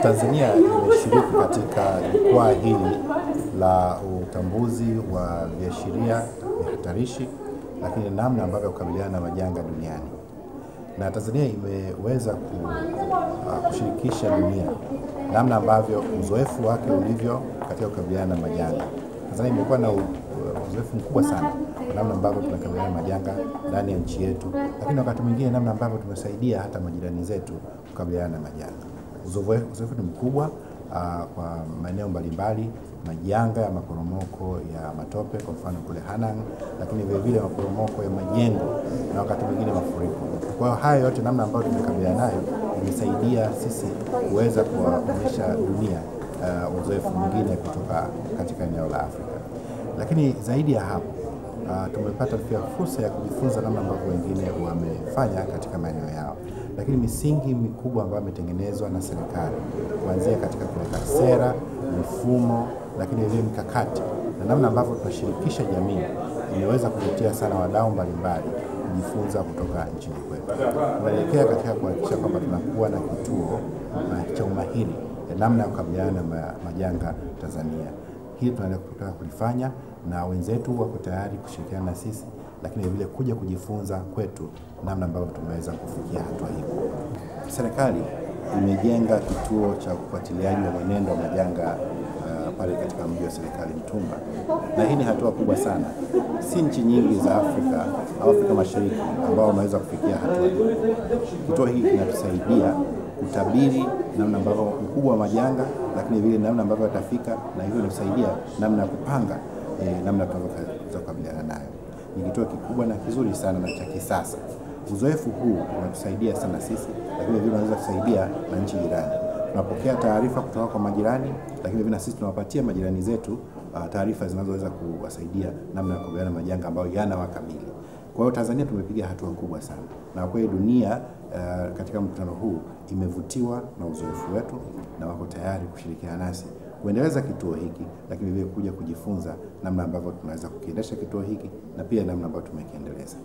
Tanzania imeshiriki katika jukwaa hili la utambuzi wa viashiria vya hatarishi, lakini namna ambavyo kukabiliana na majanga duniani. Na Tanzania imeweza kushirikisha dunia namna ambavyo uzoefu wake ulivyo katika kukabiliana na majanga. Tanzania imekuwa na uzoefu mkubwa sana namna ambavyo tunakabiliana na majanga ndani ya nchi yetu, lakini wakati mwingine namna ambavyo tumesaidia hata majirani zetu kukabiliana na majanga. Uzoefu ni mkubwa kwa maeneo mbalimbali, majanga ya maporomoko ya matope kwa mfano kule Hanang, lakini vile vile maporomoko ya majengo na wakati mwingine mafuriko. Kwa hiyo haya yote namna ambayo tumekabiliana nayo imesaidia sisi kuweza kuwaonyesha dunia uzoefu mwingine kutoka katika eneo la Afrika. Lakini zaidi ya hapo tumepata pia fursa ya kujifunza namna ambavyo wengine wamefanya katika maeneo yao. Lakini misingi mikubwa ambayo imetengenezwa na serikali kuanzia katika kuweka sera, mifumo, lakini vile mikakati na namna ambavyo tunashirikisha jamii imeweza kuvutia sana wadau mbalimbali kujifunza kutoka nchini kwetu. Tunaelekea katika kuhakikisha kwamba tunakuwa na kituo cha umahiri ya namna ya kukabiliana na majanga Tanzania. Hili tunataka kulifanya na wenzetu wako tayari kushirikiana na sisi, lakini vile kuja kujifunza kwetu namna ambavyo tumeweza kufikia hatua hii. Serikali imejenga kituo cha ufuatiliaji wa mwenendo wa majanga pale katika mji wa serikali Mtumba, na hii ni hatua kubwa sana. Si nchi nyingi za Afrika au Afrika Mashariki ambao wameweza kufikia hatua hii. Kituo hiki kinatusaidia kutabiri namna ambavyo ukubwa wa majanga, lakini vile namna ambavyo yatafika, na hivyo inasaidia namna ya kupanga namna tutakabiliana nayo. Ni kituo kikubwa na kizuri sana na cha kisasa. Uzoefu huu unatusaidia sana sisi, lakini vile unaweza kusaidia na nchi jirani. Tunapokea taarifa kutoka kwa majirani, lakini vile sisi tunawapatia majirani zetu taarifa zinazoweza kuwasaidia namna ya kukabiliana na majanga ambayo yanawakabili. Kwa hiyo Tanzania tumepiga hatua kubwa sana, na kwa hiyo dunia katika mkutano huu imevutiwa na uzoefu wetu na wako tayari kushirikiana nasi kuendeleza kituo hiki, lakini vile kuja kujifunza namna ambavyo tunaweza kukiendesha kituo hiki na pia namna ambavyo tumekiendeleza.